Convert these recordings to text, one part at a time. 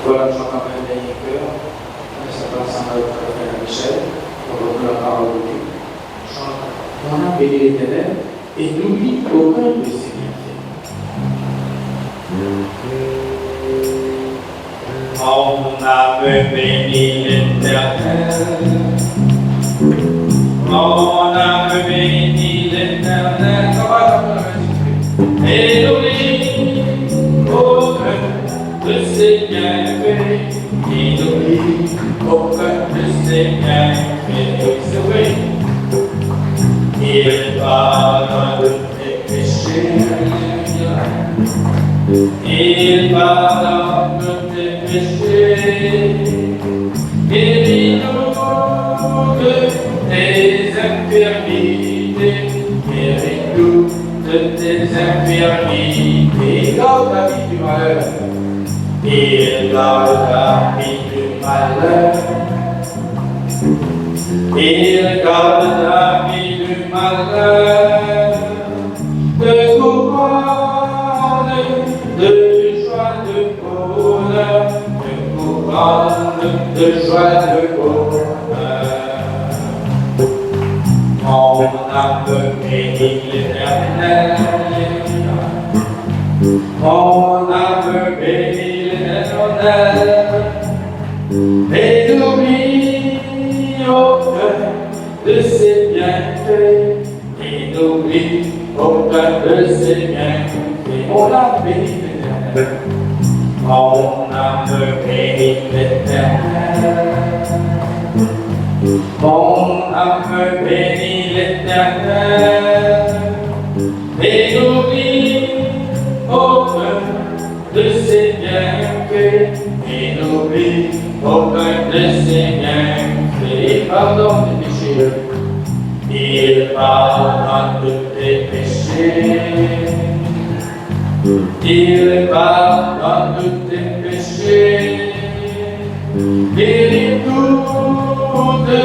Voilà, je chante un dernier cœur. On s'appelle ensemble avec Frère Michel. On reprend la parole de Dieu. Chante. On a béni l'Éternel et n'oublie aucun de ses bienfaits. Mon âme bénit l'Éternel. Mon âme bénit l'Éternel. Et n'oublie aucun de ses bienfaits. Et n'oublie aucun de ses bienfaits. C'est vrai. Il pardonne tes péchés. Il pardonne tes péchés. Guéris-nous de tes infirmités. Guéris-nous de tes infirmités. Il garde la vie du malheur. Il garde la vie du malheur. Il garde la vie du malheur. De couronne, de joie, de bonheur. De couronne, de joie, de bonheur. Mon âme bénit l'Éternel. Mon âme bénit l'Éternel. Et n'oublie aucun de ses bienfaits. Et n'oublie aucun de ses bienfaits. Mon âme bénit l'Éternel. Mon âme bénit l'Éternel. Mon âme bénit l'Éternel. Et n'oublie aucun de ses bienfaits. Et n'oublie aucun de ses bienfaits. Il pardonne tes péchés. Il pardonne tes péchés. Il pardonne tes péchés. Guéris-nous de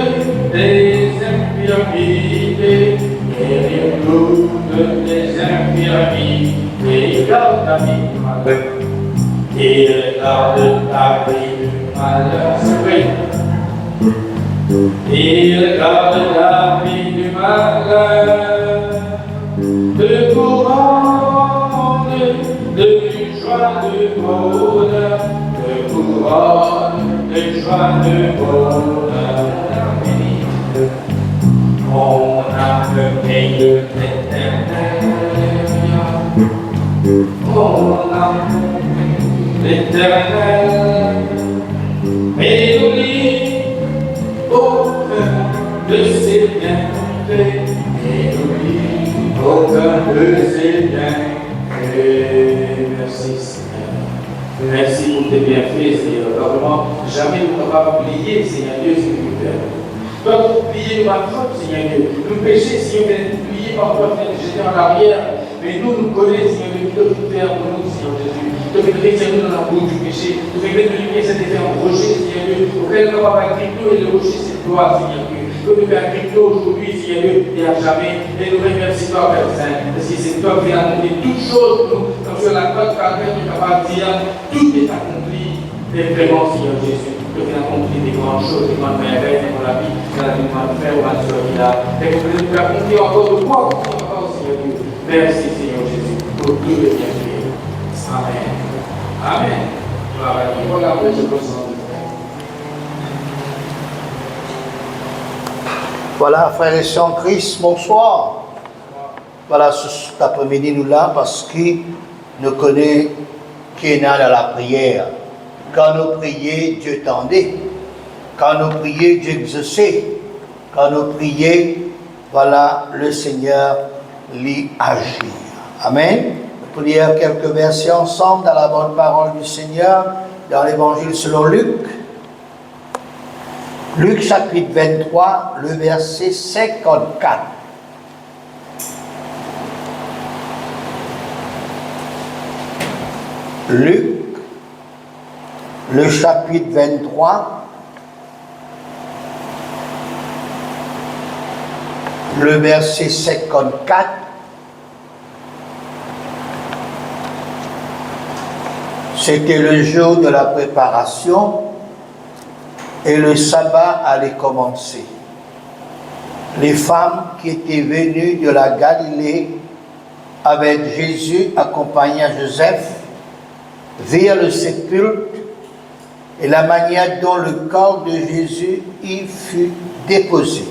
tes infirmités. Guéris-nous de tes infirmités. Il garde ta vie du malheur. Il garde ta vie du malheur. C'est vrai. Il garde la vie du malheur. De couronne, de joie, de bonheur. De couronne, de joie, de bonheur. Mon âme bénit l'Éternel. Mon âme l'Éternel. Et n'oublie aucun de ses bienfaits. Et n'oublie aucun de ses bienfaits. Merci Seigneur. Merci pour tes bienfaits, Seigneur. Vraiment, jamais nous ne pas oublier, Seigneur Dieu, ce que tu fais. Donc, oublier ma faute, Seigneur Dieu. Nous péchés, Seigneur Dieu, oublier parfois, jeter en arrière. Mais nous, nous connaissons, Seigneur Dieu, qui doit faire pour nous, Seigneur Jésus. De faire nous dans la boue du péché. De faire de lumière cet effet en rocher, Seigneur Dieu. Auquel nous avons écrit tout et le rocher, c'est toi, Seigneur Dieu. Que nous faire écrit aujourd'hui, Seigneur Dieu, et à jamais. Et nous remercions toi, Père Saint. Parce que c'est toi qui as accompli toutes choses pour nous. Comme sur la côte carrée, tu vas dire, tout est accompli. Et vraiment, Seigneur Jésus. Que tu as accompli des grandes choses, des grandes merveilles dans la vie, dans la vie de mon frère ou ma soeur qui là. Et que tu as accompli encore de quoi, encore, Seigneur Dieu. Merci, Seigneur Jésus, pour tout le bienfait. Amen. Amen. Gloire à Dieu. Regardez, je peux sentir. Voilà, frères et sœurs en Christ, bonsoir. Voilà, cet après-midi, nous là, parce qu'il nous connaît qui est dans la prière. Quand nous prions, Dieu tendait. Quand nous prions, Dieu exauçait. Quand nous prions, voilà, le Seigneur l'y agit. Amen. Nous prions quelques versets ensemble dans la bonne parole du Seigneur, dans l'évangile selon Luc. Luc chapitre 23, le verset 54. Luc, le chapitre 23, le verset 54. C'était le jour de la préparation et le sabbat allait commencer. Les femmes qui étaient venues de la Galilée avec Jésus accompagnant Joseph virent le sépulcre et la manière dont le corps de Jésus y fut déposé.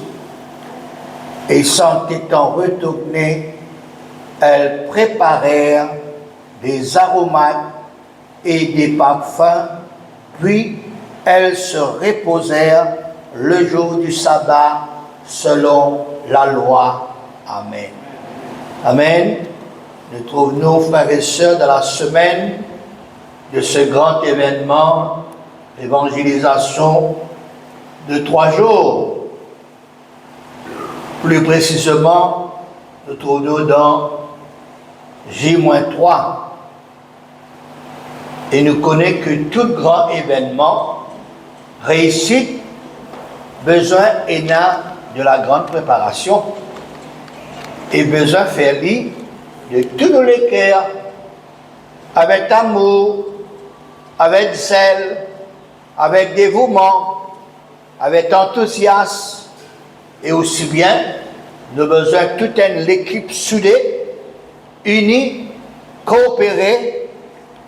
Et s'en étant retournées, elles préparèrent des aromates et des parfums, puis elles se reposèrent le jour du sabbat selon la loi. Amen. Amen. Nous trouvons, frères et sœurs, dans la semaine de ce grand événement, l'évangélisation de 3 jours. Plus précisément, nous trouvons dans J-3. Et nous connaissons que tout grand événement réussit, besoin et n'a de la grande préparation et besoin faire lire de tous les cœurs avec amour, avec zèle, avec dévouement, avec enthousiasme et aussi bien nous avons besoin de toute l'équipe soudée, unie, coopérée,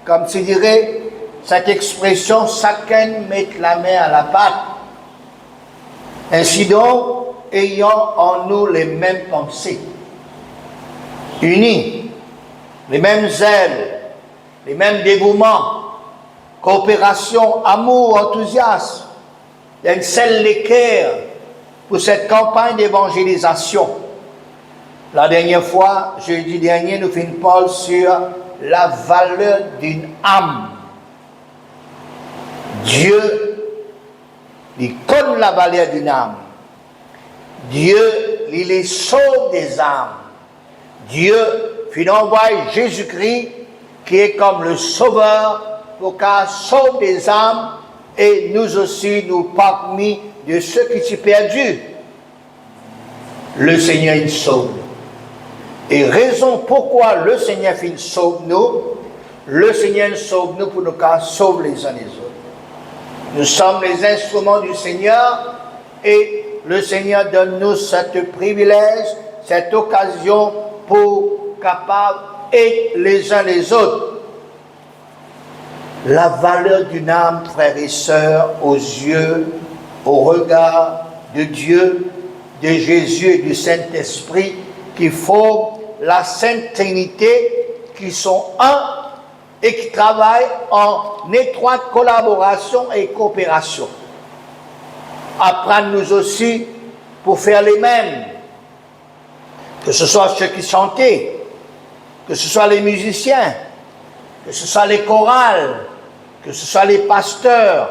comme se dirait cette expression, chacun met la main à la pâte. Ainsi donc, ayant en nous les mêmes pensées, unis, les mêmes zèles, les mêmes dévouements, coopération, amour, enthousiasme, d'un seul cœur pour cette campagne d'évangélisation. La dernière fois, jeudi dernier, nous finissons Paul sur la valeur d'une âme. Dieu, il connaît la valeur d'une âme. Dieu, il les sauve des âmes. Dieu, il envoie Jésus-Christ, qui est comme le sauveur, pour qu'il sauve des âmes, et nous aussi, nous parmi de ceux qui sont perdus. Le Seigneur, il sauve. Et raison pourquoi le Seigneur sauve nous, le Seigneur sauve nous pour nous sauver les uns les autres. Nous sommes les instruments du Seigneur et le Seigneur donne-nous ce privilège, cette occasion pour capable d'aider les uns les autres. La valeur d'une âme, frères et sœurs, aux yeux, au regard de Dieu, de Jésus et du Saint-Esprit qui forment la Sainte Trinité, qui sont un et qui travaillent en étroite collaboration et coopération. Apprendre-nous aussi pour faire les mêmes, que ce soit ceux qui chantaient, que ce soit les musiciens, que ce soit les chorales, que ce soit les pasteurs,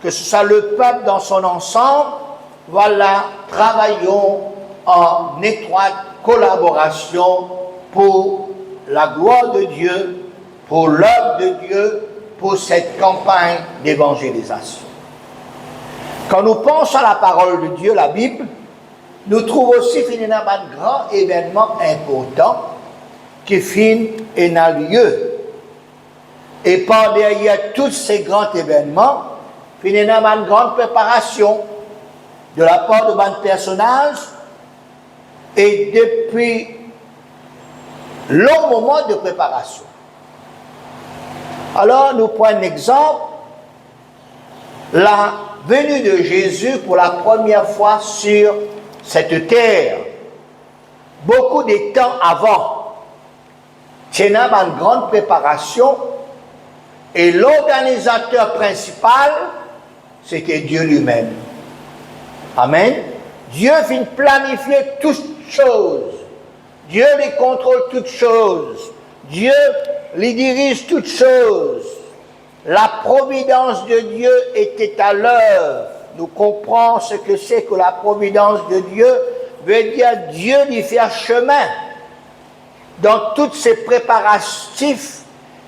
que ce soit le peuple dans son ensemble. Voilà, travaillons en étroite collaboration pour la gloire de Dieu, pour l'œuvre de Dieu, pour cette campagne d'évangélisation. Quand nous pensons à la parole de Dieu, la Bible, nous trouvons aussi finalement un grand événement important qui finit et n'a lieu. Et par derrière tous ces grands événements, finalement une grande préparation de la part de bons personnages. Et depuis long moment de préparation. Alors, nous prenons un exemple, la venue de Jésus pour la première fois sur cette terre. Beaucoup de temps avant, il y a une grande préparation et l'organisateur principal, c'était Dieu lui-même. Amen. Dieu vient planifier toutes choses. Dieu les contrôle toutes choses. Dieu les dirige toutes choses. La providence de Dieu était à l'œuvre. Nous comprenons ce que c'est que la providence de Dieu veut dire Dieu lui fait chemin dans tous ses préparatifs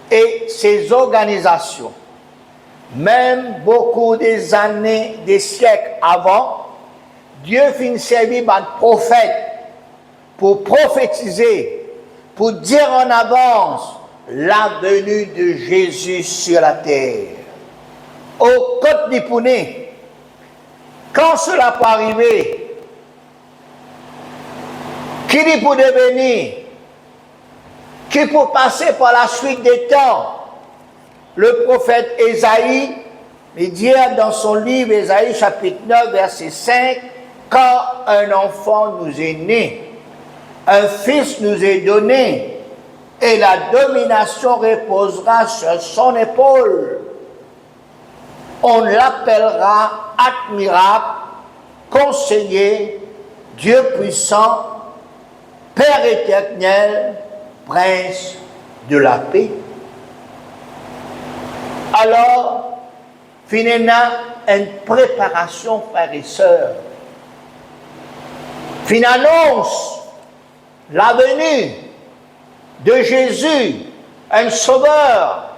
et ses organisations. Même beaucoup des années, des siècles avant, Dieu finit servir par prophète pour prophétiser, pour dire en avance la venue de Jésus sur la terre. Au Côte d'Ipouné, quand cela peut arriver, qui dit pour devenir, qui pour passer par la suite des temps, le prophète Ésaïe, il dit dans son livre, Ésaïe chapitre 9, verset 5, « Quand un enfant nous est né, un fils nous est donné, et la domination reposera sur son épaule. On l'appellera admirable, conseiller, Dieu puissant, Père éternel, prince de la paix. » Alors, finalement, une préparation, frères et sœurs. Finalement, annonce la venue de Jésus, un sauveur.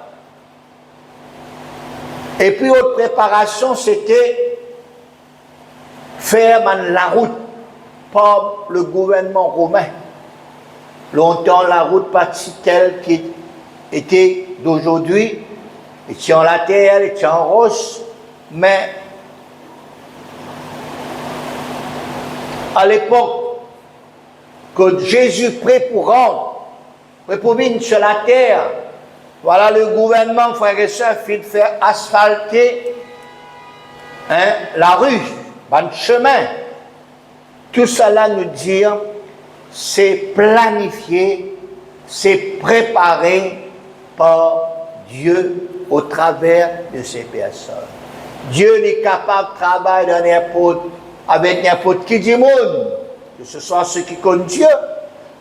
Et puis, autre préparation, c'était faire la route par le gouvernement romain. Longtemps, la route partie telle qui était d'aujourd'hui, était en la terre, était en roche, mais à l'époque que Jésus prie pour rendre, prie pour venir sur la terre, voilà le gouvernement, frères et sœurs, fit faire asphalter la rue, le chemin. Tout cela nous dit, c'est planifié, c'est préparé par Dieu au travers de ces personnes. Dieu est capable de travailler avec n'importe qui du monde, que ce soit ceux qui connaissent Dieu,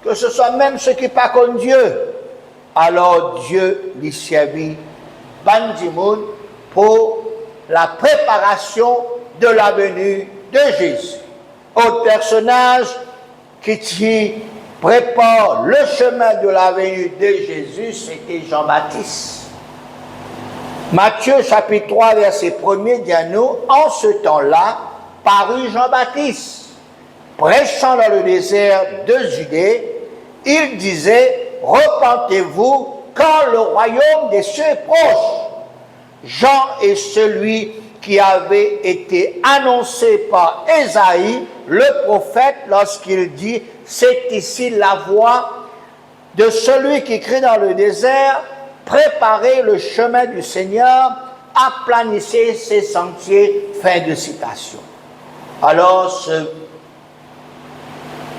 que ce soit même ceux qui ne connaissent pas Dieu. Alors Dieu lui servit ban du monde pour la préparation de la venue de Jésus. Autre personnage qui prépare le chemin de la venue de Jésus, c'était Jean-Baptiste. Matthieu chapitre 3 verset 1er dit à nous, en ce temps-là, parut Jean-Baptiste, prêchant dans le désert de Judée, il disait, repentez-vous, car le royaume des cieux est proche. Jean est celui qui avait été annoncé par Ésaïe, le prophète, lorsqu'il dit, c'est ici la voix de celui qui crie dans le désert, préparez le chemin du Seigneur, aplanissez ses sentiers. Fin de citation. Alors, ce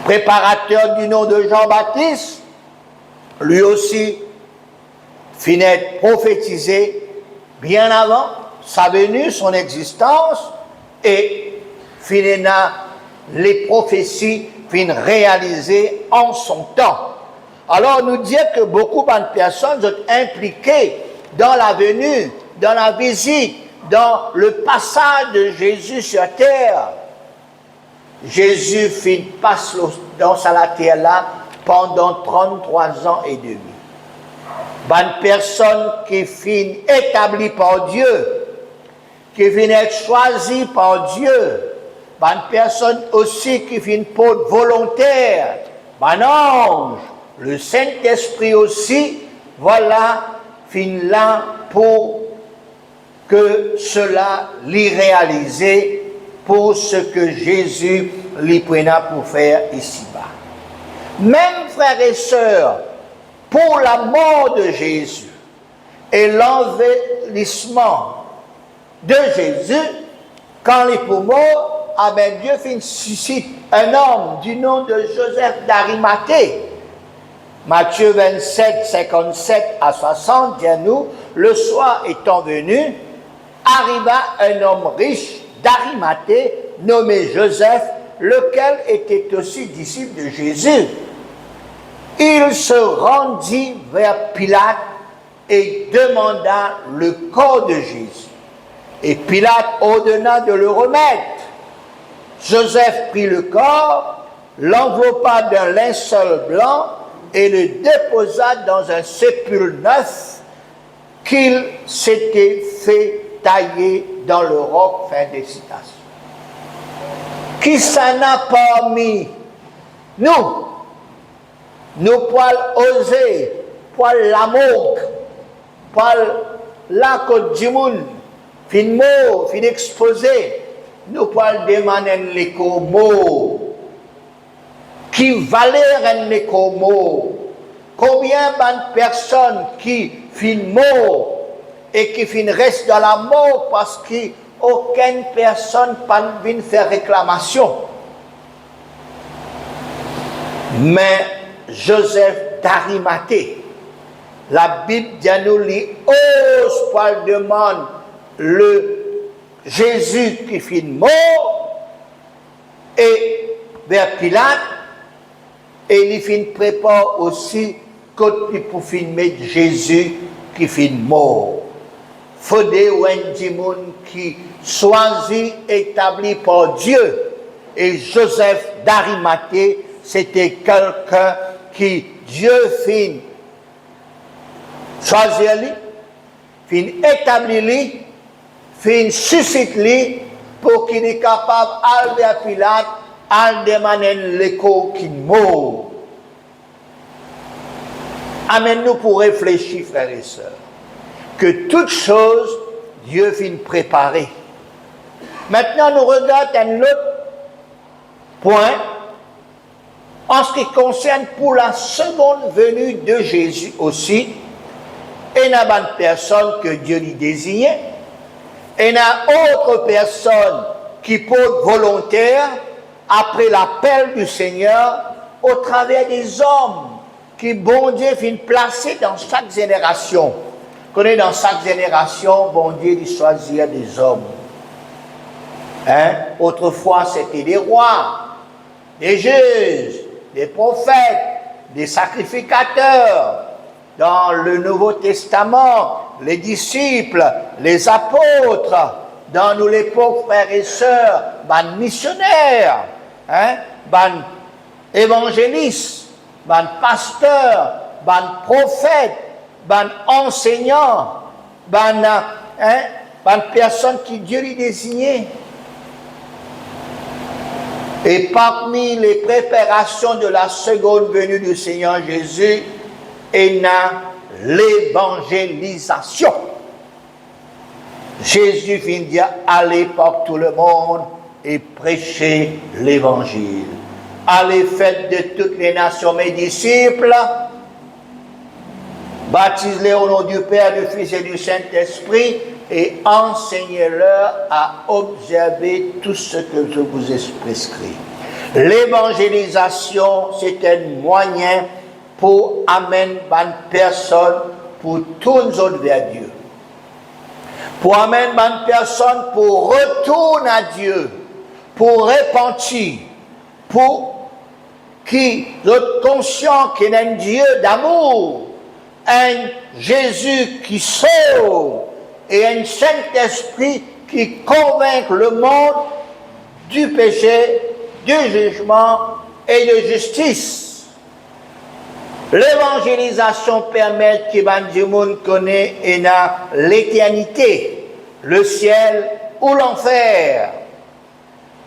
préparateur du nom de Jean-Baptiste, lui aussi, finit prophétisé bien avant sa venue, son existence, et finalement, les prophéties finissent réalisées en son temps. Alors, nous dit que beaucoup de personnes sont impliquées dans la venue, dans la visite, dans le passage de Jésus sur terre. Jésus passe dans la terre là pendant 33 ans et demi. Bonne personne qui finit établie par Dieu, qui finit être choisie par Dieu. Bonne personne aussi qui finit pour volontaire. Bon ange. Le Saint-Esprit aussi, voilà, finit là pour que cela l'y réalise pour ce que Jésus l'y prena pour faire ici-bas. Même frères et sœurs, pour la mort de Jésus et l'envahissement de Jésus, quand il est pour mort, Dieu suscite un homme du nom de Joseph d'Arimathée. Matthieu 27, 57 à 60 dit à nous, le soir étant venu, arriva un homme riche d'Arimathée, nommé Joseph, lequel était aussi disciple de Jésus. Il se rendit vers Pilate et demanda le corps de Jésus. Et Pilate ordonna de le remettre. Joseph prit le corps, l'enveloppa d'un linceul blanc et le déposa dans un sépulcre neuf qu'il s'était fait tailler dans le roc. Fin de citation. Qui s'en a parmi nous pouvons oser pour l'amour, pour la côte du monde, fin mot, fin exposé, nous pouvons demander les mots, qui valent les mots, combien de personnes qui fin mot et qui fin restent dans la mort parce qu'aucune personne ne vient faire réclamation. Mais Joseph d'Arimathée, la Bible dit nous ose pas demande le Jésus qui fit mort et vers Pilate et il fit prépare aussi côté pour filmer Jésus qui fit mort. Faudrait un monde qui choisit établi par Dieu et Joseph d'Arimathée c'était quelqu'un qui Dieu fin choisir lui, fin établir lui, fin susciter lui pour qu'il est capable d'aller à Pilate, à demander l'écho qui mort. Amène-nous pour réfléchir, frères et sœurs, que toutes choses, Dieu fin préparer. Maintenant, nous regardons un autre point en ce qui concerne pour la seconde venue de Jésus aussi. Il y a une personne que Dieu lui désignait, et il y a autre personne qui peut volontaire après l'appel du Seigneur au travers des hommes qui bon Dieu vient placer dans chaque génération. Vous connaissez dans chaque génération, bon Dieu il choisit des hommes. Autrefois c'était des rois, des juges, des prophètes, des sacrificateurs. Dans le Nouveau Testament, les disciples, les apôtres, dans nous l'époque, frères et sœurs, ban missionnaires, ban évangélistes, ban pasteurs, ban prophètes, ban enseignants, ban personnes qui Dieu lui désignait. Et parmi les préparations de la seconde venue du Seigneur Jésus, il y a l'évangélisation. Jésus vient dire, allez par tout le monde et prêchez l'évangile. Allez, faites de toutes les nations mes disciples, baptisez-les au nom du Père, du Fils et du Saint-Esprit, et enseignez-leur à observer tout ce que je vous ai prescrit. L'évangélisation, c'est un moyen pour amener une personne pour tourner vers Dieu. Pour amener une personne pour retourner à Dieu, pour repentir, pour qui soit conscient qu'il y a un Dieu d'amour, un Jésus qui sauve et un Saint-Esprit qui convainc le monde du péché, du jugement et de justice. L'évangélisation permet que le monde connaisse l'éternité, le ciel ou l'enfer.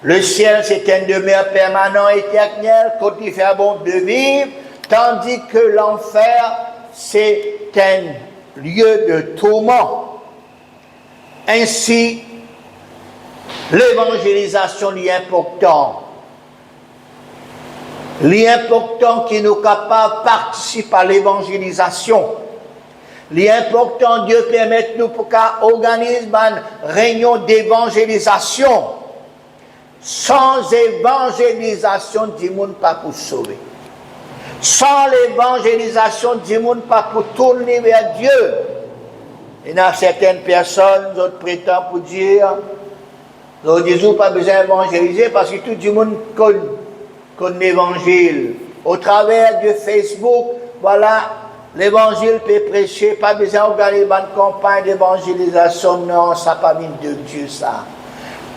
Le ciel, c'est un demeure permanent éternel, quand il fait bon de vivre, tandis que l'enfer, c'est un lieu de tourment. Ainsi, l'évangélisation est importante. L'important qui nous capable de participer à l'évangélisation. L'important Dieu permet nous pour qu'on organise une réunion d'évangélisation. Sans évangélisation, du monde pas pour sauver. Sans l'évangélisation, du monde pas pour tourner vers Dieu. Il y a certaines personnes, d'autres prétendent pour dire, ils disent pas besoin d'évangéliser parce que tout le monde connaît l'évangile. Au travers de Facebook, voilà, l'évangile peut prêcher, pas besoin d'organiser une campagne d'évangélisation, non, ça n'a pas mis de Dieu ça.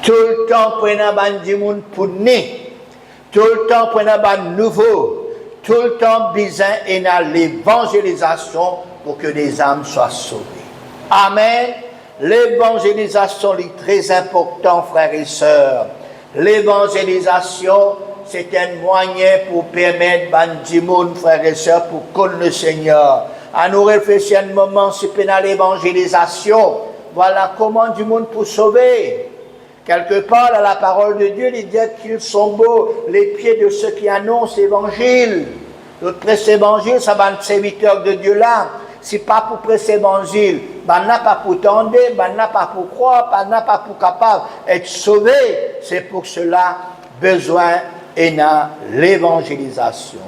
Tout le temps, prenez du monde pour né, tout le temps, prenez un nouveau, tout le temps, besoin de l'évangélisation pour que les âmes soient sauvées. Amen. L'évangélisation est très importante, frères et sœurs. L'évangélisation, c'est un moyen pour permettre à tout le monde, frères et sœurs, pour connaître le Seigneur. à nous réfléchir un moment sur l'évangélisation. Voilà comment du monde pour sauver. Quelque part, dans la parole de Dieu, il dit qu'ils sont beaux les pieds de ceux qui annoncent l'évangile. Notre prêcher l'évangile, ça va être serviteur de Dieu là. Si pas pour prêcher l'évangile, ben n'a pas pour tendre, ben n'a pas pour croire, ben n'a pas pour capable d'être sauvé. C'est pour cela besoin et n'a l'évangélisation.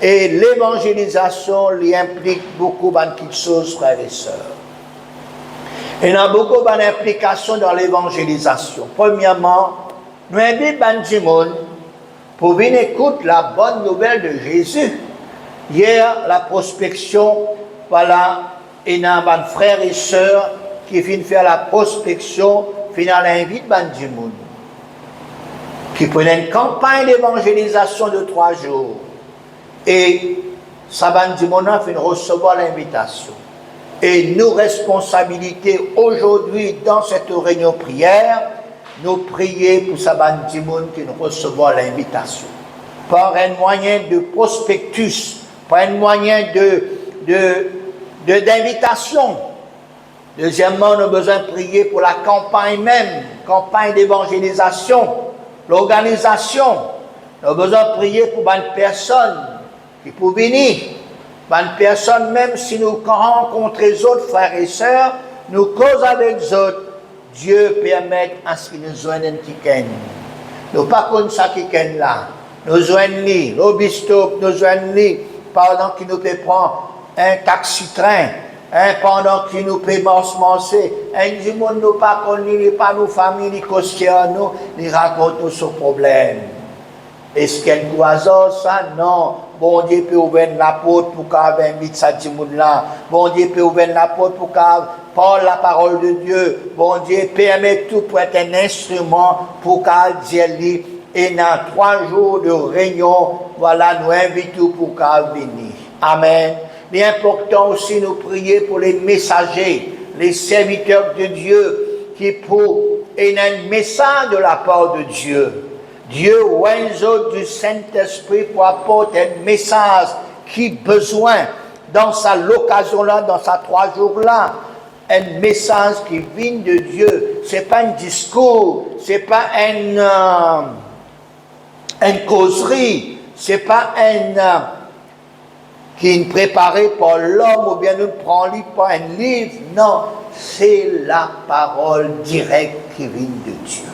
Et l'évangélisation lui implique beaucoup de choses, frères et sœurs. Il y a beaucoup d'implications dans l'évangélisation. Premièrement, nous invitons pour venir écouter la bonne nouvelle de Jésus. Hier, la prospection, voilà, il y a des frères et sœurs qui viennent faire la prospection, finalement, invite Bandimoun, qui prennent une campagne d'évangélisation de 3 jours. Et ça, Bandimoun a fait recevoir l'invitation. Et nos responsabilités aujourd'hui dans cette réunion prière, nous prier pour Saban Dimoun qui nous recevoir l'invitation. Par un moyen de prospectus, par un moyen d'invitation. Deuxièmement, nous avons besoin de prier pour la campagne même, campagne d'évangélisation, l'organisation. Nous avons besoin de prier pour une personne qui peut venir. Une personne, même si nous rencontrons les autres frères et sœurs, nous causons avec les autres, Dieu permet à ce qu'ils nous joignent un petit. Nous ne pas comme ça qui est là. Nous joignons, l'obistop, nous joignons, pendant qu'il nous peut prendre un taxi-train, pendant qu'il nous peut marcher, du monde nous pas connu, pas nos familles, ni costières, ni racontent ce problème. Est-ce qu'il y a un hasard ça? Non. Bon Dieu peut ouvrir la porte pour qu'on invite ça du monde là. Bon Dieu peut ouvrir la porte pour qu'on parle la parole de Dieu. Bon Dieu permet tout pour être un instrument pour qu'on dise et dans 3 jours de réunion, voilà, nous invitons pour qu'on vienne. Amen. Il est important aussi de nous prier pour les messagers, les serviteurs de Dieu qui pour un message de la part de Dieu. Dieu oiseau du Saint-Esprit pour apporter un message qui besoin dans sa l'occasion-là, dans sa 3 jours-là, un message qui vient de Dieu. Ce n'est pas un discours, ce n'est pas une causerie, ce n'est pas qui est préparé par l'homme ou bien nous prend par un livre. Non, c'est la parole directe qui vient de Dieu.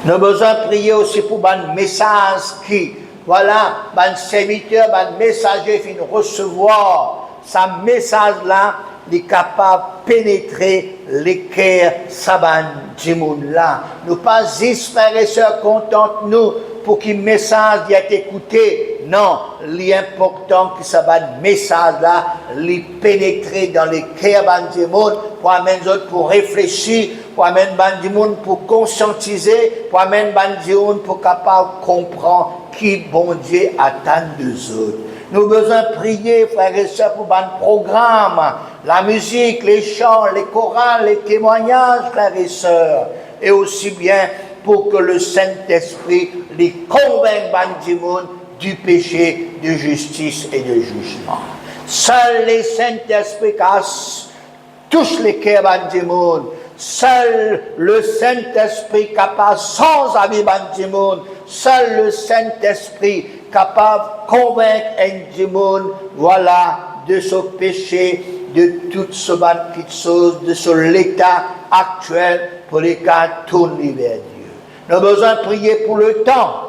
Nous avons besoin de prier aussi pour un message qui, voilà, un serviteur, un messager qui recevoir. Ce message-là, il est capable de pénétrer les cœurs saban là. Nous pas juste frères et sœurs contents nous pour que le message ait été écouté. Non, l'important que ce message-là, il pénétrer dans les cœurs du monde pour amener les autres pour réfléchir, pour amener les gens pour conscientiser, pour amener les gens pour capable comprendre qui bon Dieu attend des autres. Nous avons besoin de prier, frères et sœurs, pour un programme, la musique, les chants, les chorales, les témoignages, frères et sœurs, et aussi bien pour que le Saint-Esprit les convainque du péché, de justice et de jugement. Seul le Saint-Esprit touche les cœurs du monde. Seul le Saint-Esprit capable, sans avis du monde, seul le Saint-Esprit capable de convaincre un monde, voilà, de ce péché, de toutes ces petites choses, de ce l'état actuel pour lesquels tourner vers Dieu. Nous avons besoin de prier pour le temps.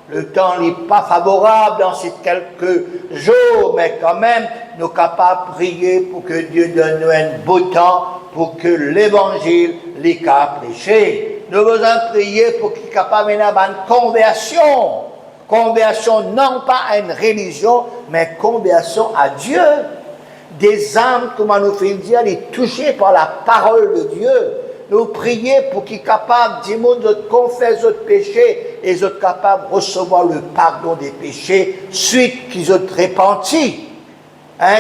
Le temps n'est pas favorable dans ces quelques jours, mais quand même, nous sommes capables de prier pour que Dieu donne nous un beau temps, pour que l'évangile les prêcher. Nous avons besoin de prier pour qu'il soit capable d'avoir une conversion. Conversion non pas à une religion, mais conversion à Dieu. Des âmes, comme nous fait dire, est touchées par la parole de Dieu. Nous prions pour qu'ils soient capables de confesser leurs péchés et soient capables de recevoir le pardon des péchés suite qu'ils ont repenti.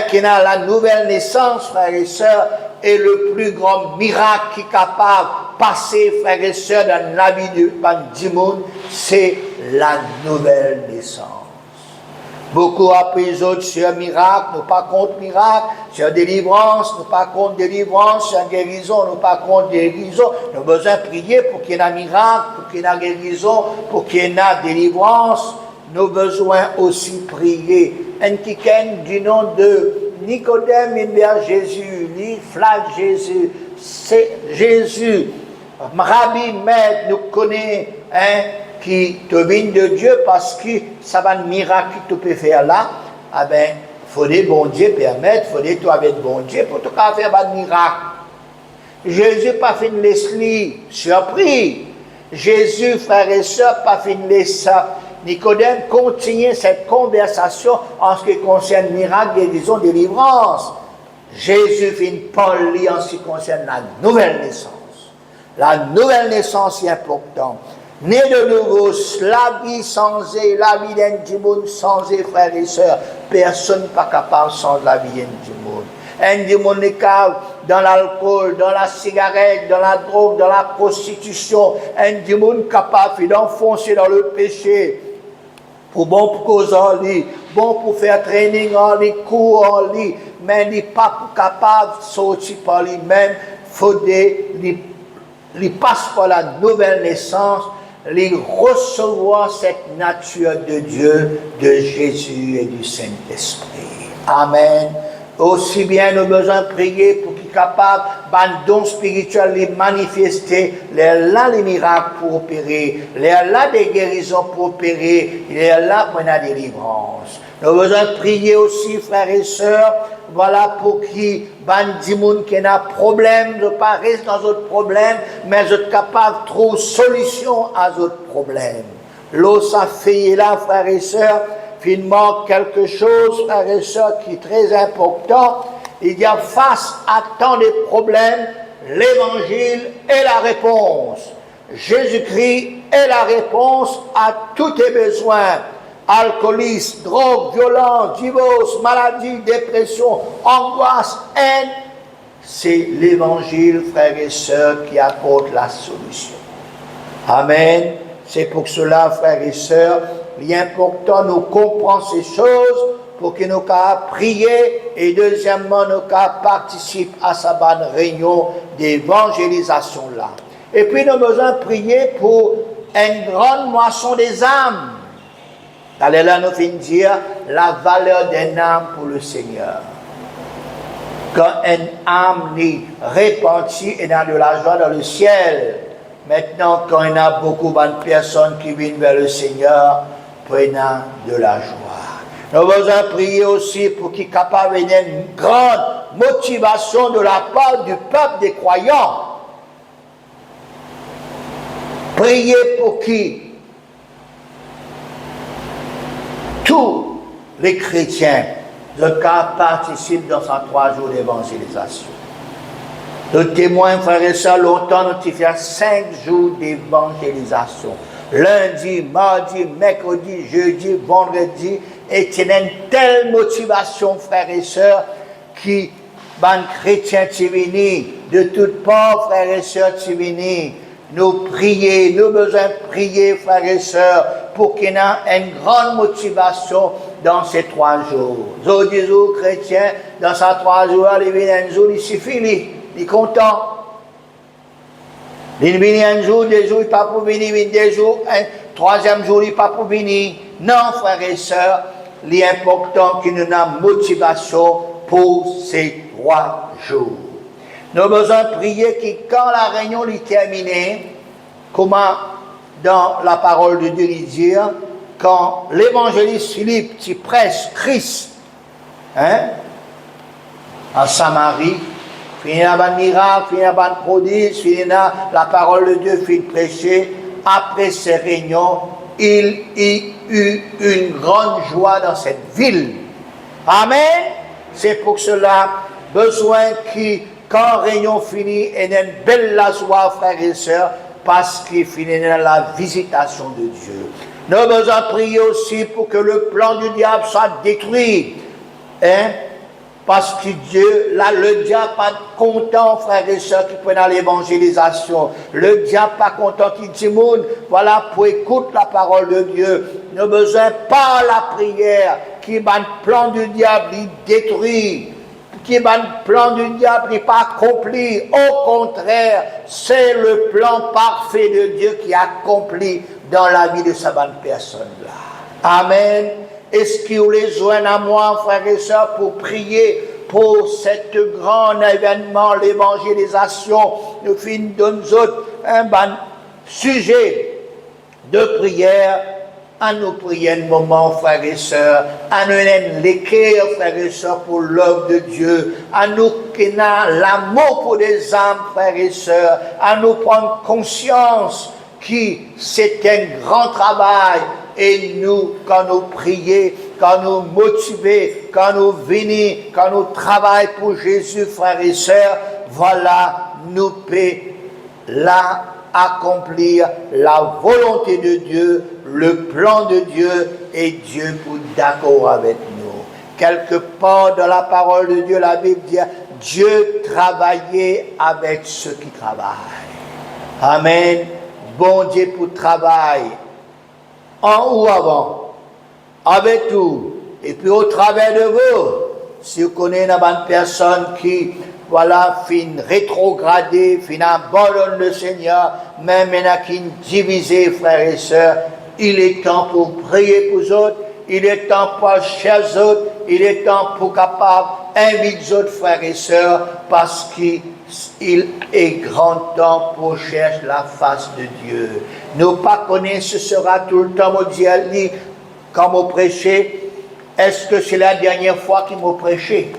Qui n'a la nouvelle naissance, frères et sœurs, est le plus grand miracle qui est capable de passer, frères et sœurs, dans la vie du monde, c'est la nouvelle naissance. Beaucoup appellent les autres sur miracle, nous pas contre miracle, sur délivrance, nous pas contre délivrance, sur guérison, nous pas contre guérison. Nous avons besoin de prier pour qu'il y ait un miracle, pour qu'il y ait une guérison, pour qu'il y ait une délivrance. Nous avons besoin aussi de prier. Un quelqu'un du nom de Nicodème, il vers Jésus, il flatte Jésus. C'est Jésus, Rabbi, maître, nous connaît, qui te vient de Dieu parce que ça va un miracle que tu peux faire là. Ah ben, il faut des bon Dieu permettre, il faut des toi avec bon Dieu pour te faire un miracle. Jésus n'a pas fait une laisse-li, surpris. Jésus, frères et sœurs, pas fait une laisse. Nicodème continue cette conversation en ce qui concerne miracle, guérison, délivrance. Jésus fait une parole en ce qui concerne la nouvelle naissance. La nouvelle naissance est importante. Né de nouveau, la vie sans eux, la vie d'un monde sans eux, frères et sœurs. Personne n'est pas capable sans la vie d'un monde. Un monde est dans l'alcool, dans la cigarette, dans la drogue, dans la prostitution. Un monde capable d'enfoncer dans le péché. Pour bon pour cause en lit, bon pour faire training en lit, cours en lit, mais il n'est pas capable de sortir par lui-même. Il passe par la nouvelle naissance. Les recevoir cette nature de Dieu, de Jésus et du Saint-Esprit. Amen. Aussi bien nous avons besoin de prier pour qu'il soit capable, un don spirituel, les manifester, les miracles pour opérer, les des guérisons pour opérer, les pour la délivrance. Nous avons besoin de prier aussi, frères et sœurs, voilà pour qui, des gens qui ont un problème, ne pas rester dans d'autres problèmes, mais être capable de trouver solution à d'autres problèmes. L'eau, ça fait là, frères et sœurs, finalement, quelque chose, frères et sœurs, qui est très important. Il y a face à tant de problèmes, l'évangile est la réponse. Jésus-Christ est la réponse à tous tes besoins. Alcoolisme, drogue, violence, divorce, maladie, dépression, angoisse, haine. C'est l'évangile, frères et sœurs, qui apporte la solution. Amen. C'est pour cela, frères et sœurs, l'important, nous comprenons ces choses pour que nous puissions prier et deuxièmement, nous puissions participer à sa bonne réunion d'évangélisation là. Et puis, nous avons besoin de prier pour une grande moisson des âmes. Allez là, nous finissons dire la valeur d'une âme pour le Seigneur. Quand une âme est répandue et a de la joie dans le ciel, maintenant, quand il y a beaucoup de personnes qui viennent vers le Seigneur, prenant de la joie. Nous avons besoin de prier aussi pour qu'il soit capable d'avoir une grande motivation de la part du peuple des croyants. Priez pour qui tous les chrétiens participent dans ces 3 jours d'évangélisation. Nous témoins, frères et sœurs, longtemps, nous avons fait 5 jours d'évangélisation. Lundi, mardi, mercredi, jeudi, vendredi, et il y a une telle motivation, frères et sœurs, qui, les chrétiens, de toutes parts, frères et sœurs, nous prier, nous besoin de prier, frères et sœurs, pour qu'il y ait une grande motivation dans ces 3 jours. Nous disons, chrétiens, dans ces 3 jours, il vient un jour, il suffit, il est content. Il vient un jour, 2 jours, il n'est pas pour venir, il vient 2 jours, un 3e jour, il n'est pas pour venir. Non, frères et sœurs, l'important qu'il y ait une motivation pour ces 3 jours. Nous avons besoin de prier que quand la réunion est terminée, comment dans la parole de Dieu il dit, quand l'évangéliste Philippe qui prêche Christ en Samarie, finit un miracle, finit un prodige, finit la parole de Dieu, finit prêcher, après ces réunions, il y eut une grande joie dans cette ville. Amen. C'est pour cela besoin qui quand réunion finit, il y a une belle joie, frères et sœurs, parce qu'il finit la visitation de Dieu. Nous avons besoin de prier aussi pour que le plan du diable soit détruit. Parce que Dieu, là, le diable n'est pas content, frères et sœurs, qui prennent l'évangélisation. Le diable n'est pas content qui dit, voilà, pour écouter la parole de Dieu. Nous avons besoin, par la prière, qui est le plan du diable, il détruit, qui est le plan du diable, il n'est pas accompli. Au contraire, c'est le plan parfait de Dieu qui est accompli dans la vie de sa bonne personne-là. Amen. Est-ce que vous les joignez à moi, frères et sœurs, pour prier pour cet grand événement, l'évangélisation? Nous finissons de nous autres un bon sujet de prière. À nous prier un moment, frères et sœurs, à nous l'écrire, frères et sœurs, pour l'œuvre de Dieu, à nous qui avons l'amour pour les âmes, frères et sœurs, à nous prendre conscience que c'est un grand travail, et nous, quand nous prions, quand nous motivons, quand nous venons, quand nous travaillons pour Jésus, frères et sœurs, voilà, nous pouvons là accomplir la volonté de Dieu, le plan de Dieu, et Dieu pour d'accord avec nous. Quelque part dans la parole de Dieu, la Bible dit, Dieu travaillait avec ceux qui travaillent. Amen. Bon Dieu pour travail, en ou avant, avec tout, et puis au travers de vous, si vous connaissez une bonne personne qui, voilà, fin rétrogradé, fin abandonne le Seigneur, même maintenant qui divisé, frères et sœurs, il est temps pour prier pour les autres, il est temps pour chercher les autres, il est temps pour capable inviter les autres frères et sœurs, parce qu'il est grand temps pour chercher la face de Dieu. Nous pas connaître, ce sera tout le temps, mon Dieu, quand vous prêchez, est-ce que c'est la dernière fois qu'il m'a prêché?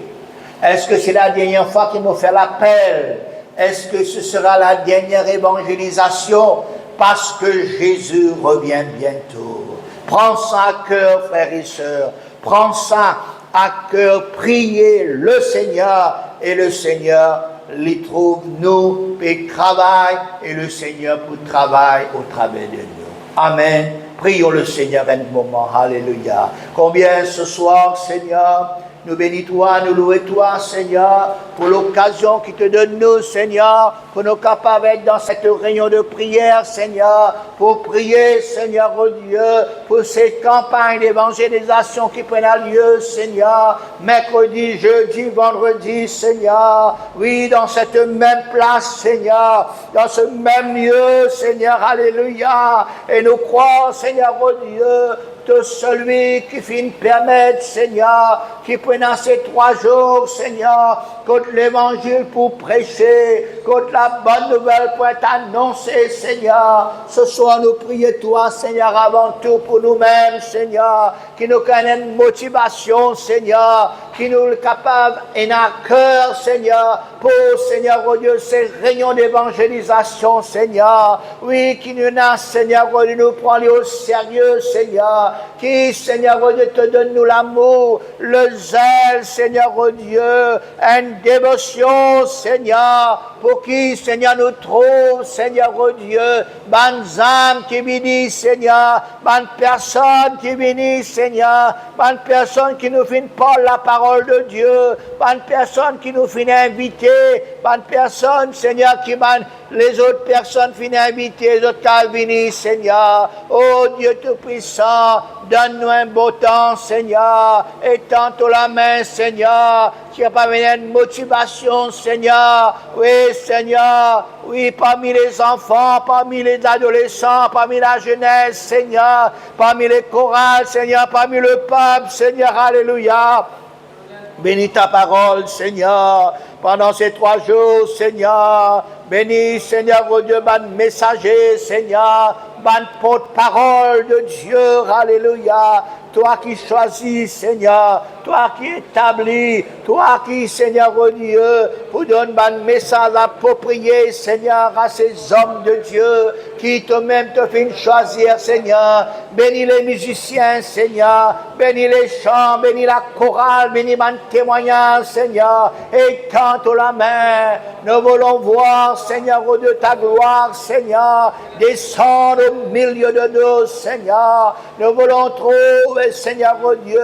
Est-ce que c'est la dernière fois qu'il m'a fait l'appel? Est-ce que ce sera la dernière évangélisation? Parce que Jésus revient bientôt. Prends ça à cœur, frères et sœurs. Prends ça à cœur. Priez le Seigneur. Et le Seigneur les trouve, nous, et travaille. Et le Seigneur pour travailler au travers de nous. Amen. Prions le Seigneur un moment. Alléluia. Combien ce soir, Seigneur, nous bénissons toi, nous louons toi, Seigneur, pour l'occasion qui te donne nous, Seigneur, pour nous capables d'être dans cette réunion de prière, Seigneur, pour prier, Seigneur, oh Dieu, pour ces campagnes d'évangélisation qui prennent lieu, Seigneur, mercredi, jeudi, vendredi, Seigneur, oui, dans cette même place, Seigneur, dans ce même lieu, Seigneur, alléluia, et nous croyons, Seigneur, oh Dieu, de celui qui finit permettre, Seigneur, qui pendant ces 3 jours, Seigneur, contre l'évangile pour prêcher, contre la bonne nouvelle pour être annoncée, Seigneur. Ce soir, nous prions toi, Seigneur, avant tout pour nous-mêmes, Seigneur, qui nous connaît une motivation, Seigneur, qui nous est capable et un cœur, Seigneur, pour, Seigneur, oh Dieu, ces réunions d'évangélisation, Seigneur. Oui, qui nous a, Seigneur, oh Dieu, nous prend au sérieux, Seigneur. Qui, Seigneur, oh Dieu, te donne nous l'amour, le zèle, Seigneur, oh Dieu, une dévotion, Seigneur, pour qui, Seigneur, nous trouve, Seigneur, oh Dieu, bonnes âmes qui bénissent, Seigneur, bonnes personnes qui bénissent, Seigneur, bonnes personnes qui nous finissent par la parole de Dieu, bonnes personnes qui nous finissent inviter, bonnes personnes, Seigneur, qui les autres personnes finissent inviter, les autres cas venir, Seigneur, oh Dieu Tout-Puissant, donne-nous un beau temps, Seigneur, et tends la main, Seigneur, qui a pas une motivation, Seigneur, oui, Seigneur, oui, parmi les enfants, parmi les adolescents, parmi la jeunesse, Seigneur, parmi les chorales, Seigneur, parmi le peuple, Seigneur, alléluia. Bénis ta parole, Seigneur, pendant ces 3 jours, Seigneur. Bénis, Seigneur, oh Dieu, ban messager, Seigneur, ban porte-parole de Dieu, alléluia. Toi qui choisis, Seigneur, toi qui établis, toi qui, Seigneur, oh Dieu, pour donner un message approprié, Seigneur, à ces hommes de Dieu qui toi-même te font choisir, Seigneur. Bénis les musiciens, Seigneur, bénis les chants, bénis la chorale, bénis mon témoignage, Seigneur, et tends la main. Nous voulons voir, Seigneur, oh Dieu, ta gloire, Seigneur, descendre au milieu de nous, Seigneur. Nous voulons trouver, Seigneur, oh Dieu,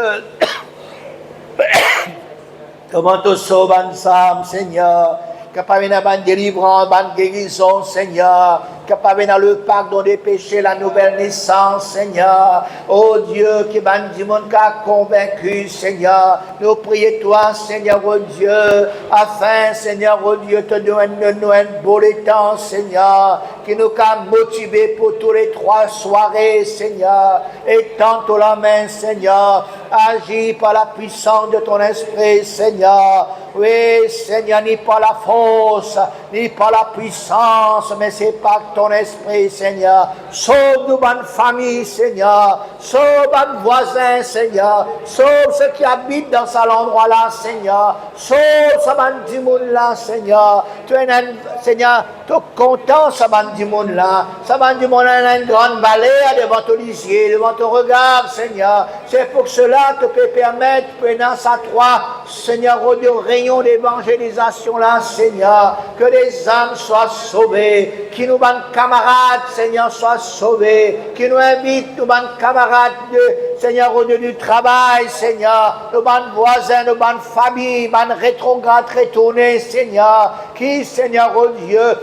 comment te sauver ensemble, Seigneur, capable d'une bonne délivrance, bonne guérison, Seigneur, capable dans le pardon des péchés, la nouvelle naissance, Seigneur. Oh Dieu, qui m'a dit mon cas convaincu, Seigneur. Nous prions toi, Seigneur, oh Dieu, afin, Seigneur, oh Dieu, te donner un beau temps, Seigneur, qui nous a motivés pour tous les 3 soirées, Seigneur. Et tends la main, Seigneur. Agis par la puissance de ton esprit, Seigneur. Oui, Seigneur, ni par la force, ni par la puissance, mais c'est par ton esprit, Seigneur. Sauve-nous, bonne famille, Seigneur. Sauve nos voisins, Seigneur. Sauve ceux qui habitent dans cet endroit-là, Seigneur. Sauve ce bandi monde-là, Seigneur. Tu es un, Seigneur, tu es content, ce bandi monde-là. Ce bandi monde-là a une grande vallée devant ton lisier, devant ton regard, Seigneur. C'est pour cela que tu peux permettre, prenant sa toi, Seigneur, au rayon d'évangélisation là, Seigneur, que les âmes soient sauvées, que nos bonnes camarades, Seigneur, soient sauvés, qui nous invitent, nos bonnes camarades, Seigneur, au lieu du travail, Seigneur, nos bonnes voisins, nos bonnes familles, bonnes rétrogrades, retournées, Seigneur, qui, Seigneur, oh Dieu,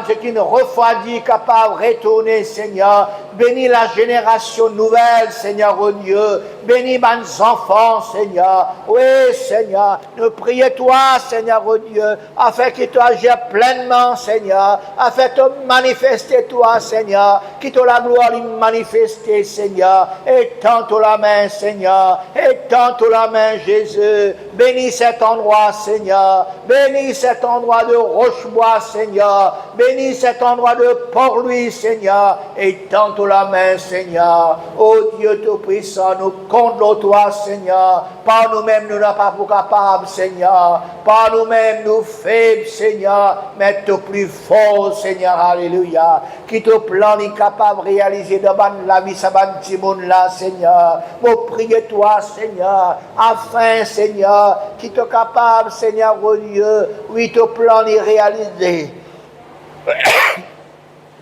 ceux qui ne refroidit, capable de retourner, Seigneur. Bénis la génération nouvelle, Seigneur, oh Dieu. Bénis mes enfants, Seigneur. Oui, Seigneur. Nous prions toi, Seigneur, oh Dieu, afin que tu agisses pleinement, Seigneur. Afin de te manifester, toi, Seigneur. Que tu la gloire de manifester, Seigneur. Étends la main, Seigneur. Étends la main, Jésus. Bénis cet endroit, Seigneur. Bénis cet endroit de Rochebois, Seigneur. Bénis cet endroit de Port-Louis, Seigneur. Étends la main, Seigneur. Oh Dieu Tout-Puissant, nous comptons toi, Seigneur. Par nous-mêmes, nous n'sommes pas capables, Seigneur. Par nous-mêmes, nous faibles, Seigneur. Mais tu plus fort, Seigneur. Alléluia. Qui te plan est capable de réaliser devant la vie, ça va petit monde là, Seigneur. Nous prions toi, Seigneur. Afin, Seigneur, qui te capable, Seigneur, oh Dieu. Oui, ton plan est réalisé.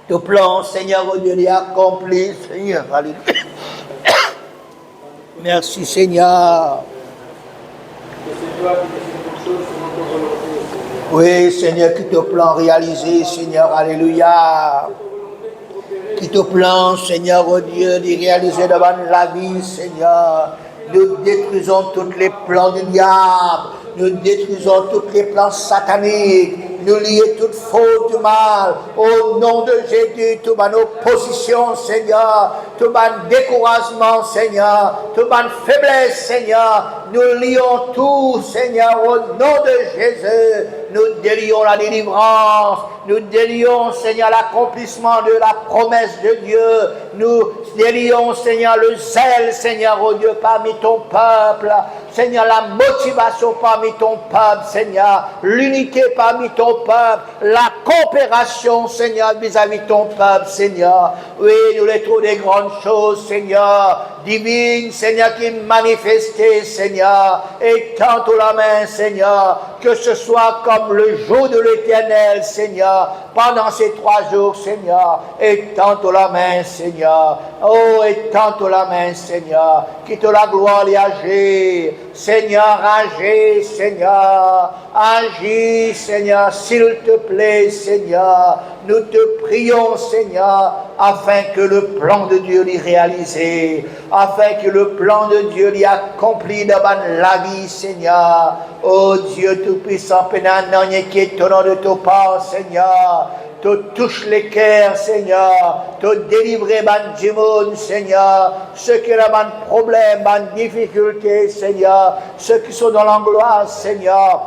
Ton plan, Seigneur, oh Dieu, est accompli, Seigneur. Alléluia. Merci, Seigneur. Oui, Seigneur, que ton plan réalisé, Seigneur. Alléluia. Que ton plan, Seigneur, oh Dieu, de réaliser devant la vie, Seigneur. Nous détruisons tous les plans du diable. Nous détruisons tous les plans sataniques. Nous lions toute faute du mal. Au nom de Jésus, toute ma opposition, Seigneur. Tout mon découragement, Seigneur. Toute ma faiblesse, Seigneur. Nous lions tout, Seigneur, au nom de Jésus. Nous délions la délivrance. Nous délions, Seigneur, l'accomplissement de la promesse de Dieu. Nous délions, Seigneur, le zèle, Seigneur, oh Dieu, parmi ton peuple. Seigneur, la motivation parmi ton peuple, Seigneur. L'unité parmi ton peuple. La coopération, Seigneur, vis-à-vis de ton peuple, Seigneur. Oui, nous les trouvons des grandes choses, Seigneur. Divine, Seigneur, qui est manifestée, Seigneur. Étends la main, Seigneur. Que ce soit comme le jour de l'Éternel, Seigneur. Pendant ces 3 jours, Seigneur. Étends la main, Seigneur. Oh, étends la main, Seigneur. Quitte la gloire et agis. Seigneur, agis, Seigneur. Agis, Seigneur, s'il te plaît, Seigneur. Nous te prions, Seigneur, afin que le plan de Dieu l'y réalisé, afin que le plan de Dieu l'y accompli devant la vie, Seigneur. Oh Dieu Tout-Puissant, pénant, qui est au nom de ton part, Seigneur. Tu touches les cœurs, Seigneur. Tu délivres les gens, Seigneur. Ceux qui ont des problèmes, des difficultés, Seigneur. Ceux qui sont dans l'angoisse, Seigneur.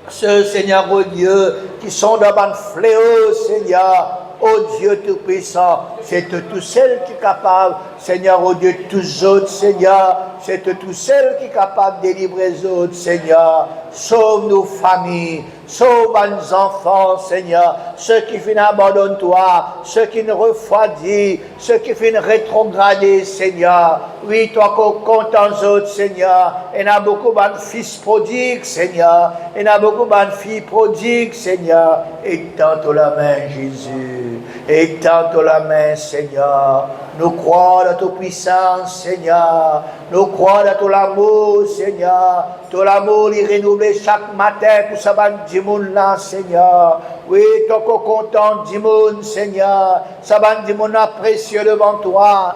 Ceux, Seigneur, oh Dieu, qui sont dans un fléau, Seigneur. Oh Dieu Tout-Puissant, c'est tout seul qui est capable, Seigneur, oh Dieu, tous autres, Seigneur, c'est tout seul qui est capable de délivrer les autres, Seigneur. Sauve nos familles, sauve nos enfants, Seigneur, ceux qui viennent abandonner toi, ceux qui ne refroidissent, ceux qui viennent rétrograder, Seigneur. Oui, toi qu'on compte en autres, Seigneur. Il y a beaucoup de fils prodigues, Seigneur. Il y a beaucoup de filles prodigues, Seigneur. Étends la main, Jésus. Étends la main, Seigneur. Nous croyons dans ta puissance, Seigneur. Nous croyons dans ton amour, Seigneur. Ton amour, il renouvelle chaque matin pour ça, du monde là, Seigneur. Oui, toi qu'on content du monde, Seigneur. Ça va du monde précieux devant toi.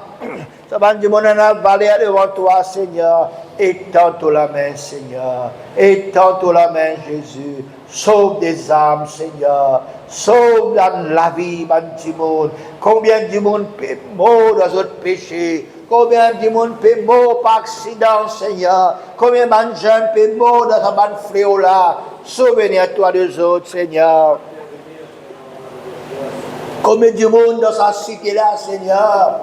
Ça va du monde en valeur devant toi, Seigneur. Étends-toi la main, Seigneur. Étends-toi la main, Jésus. Sauve des âmes, Seigneur. Sauve dans la vie, du monde. Combien du monde peut mort dans notre péché? Combien de monde peut mort par accident, Seigneur? Combien de jeunes peut mort dans un fléau là? Souviens-toi des autres, Seigneur. Combien de monde dans sa cité là, Seigneur?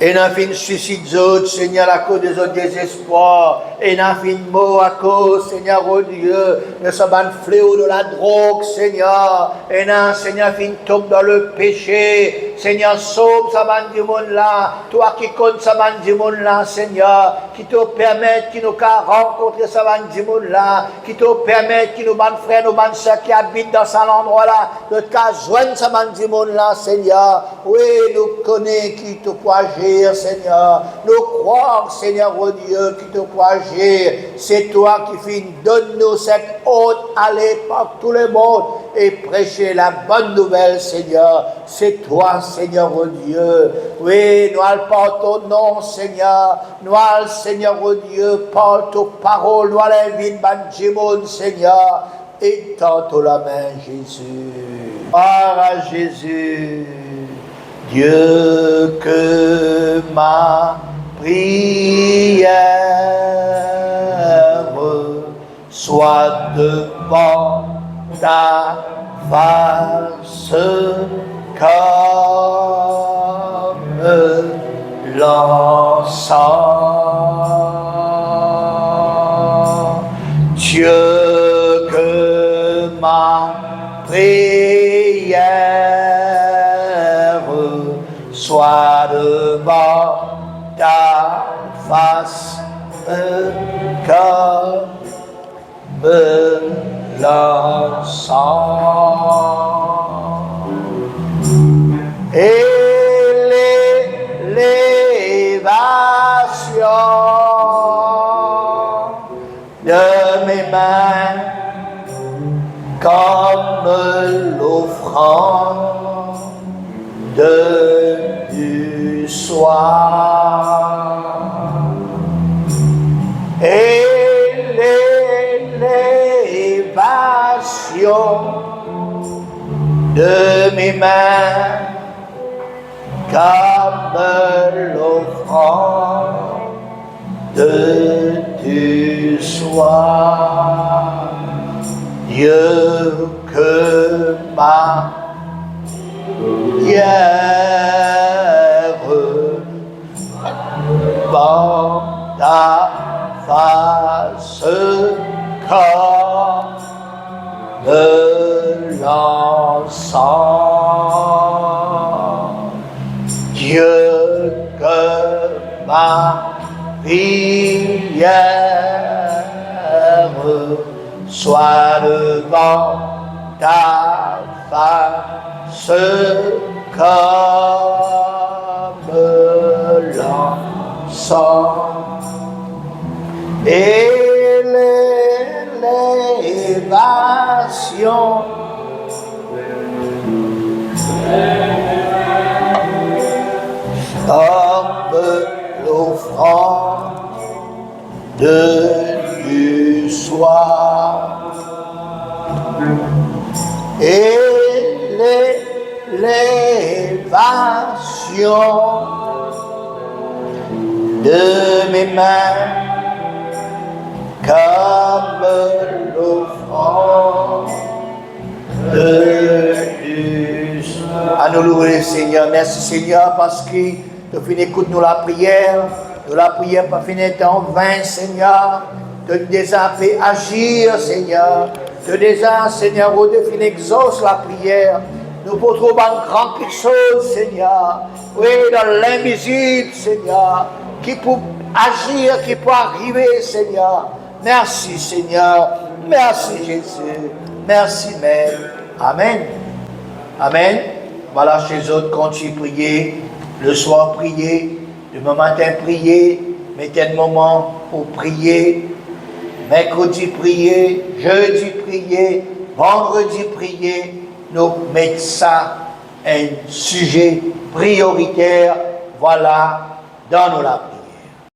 Et n'a fait une suicide d'autres, Seigneur, à cause des autres désespoirs. Et n'a fait une mort à cause, Seigneur, oh Dieu, de ce ban fléau de la drogue, Seigneur. Et n'a, Seigneur, fait une tombe dans le péché. Seigneur, sauve ce ban du monde là. Toi qui comptes ce ban du monde là, Seigneur, qui te permet, qui nous rencontrer ce ban du monde là, qui te permet, qui nous ban frères, nous ban soeurs qui habitent dans cet endroit là, de te joindre ce ban du monde là, Seigneur. Oui, nous connaissons qui te peut agir, Seigneur. Nous croyons, Seigneur, oh Dieu, qui te peut agir. C'est toi qui donne-nous cette honte, aller par tout le monde et prêcher la bonne nouvelle, Seigneur. C'est toi, Seigneur, oh Dieu. Oui, nous allons par ton nom, Seigneur. Nous allons, Seigneur, oh Dieu, par tes paroles, nous allons vivre dans le monde, Seigneur. Étends-toi la main, Jésus. Par à Jésus. Dieu, que ma prière soit devant ta face comme l'encens. Dieu, que ma prière soit devant ta face comme l'encens. Et l'élévation de mes mains comme l'offrande du soir. Et l'élévation de mes mains comme l'offrande du soir. Dieu, que ma prière devant ta face comme l'encens. Dieu, que ma prière soit devant ta face comme l'encens. Et l'élévation comme l'offrande du soir. Et l'élévation de mes mains comme l'offrande du soir. À nous louer, Seigneur. Merci, Seigneur, parce que tu finis écoute-nous la prière. Nous la prière pas finir en vain, Seigneur. Tu déjà fait agir, Seigneur. Tu déjà, Seigneur, tu finis exauce la prière. Nous pouvons trouver une grande chose, Seigneur. Oui, dans l'invisible, Seigneur. Qui peut agir, qui peut arriver, Seigneur. Merci, Seigneur. Merci, Jésus. Merci, Mère. Amen. Amen. Voilà, chez les autres, continue de prier. Le soir, prier. Le matin, prier. Mettez un moment pour prier. mercredi prier, jeudi prier, vendredi prier, nous mettons ça un sujet prioritaire, voilà, dans nos prières.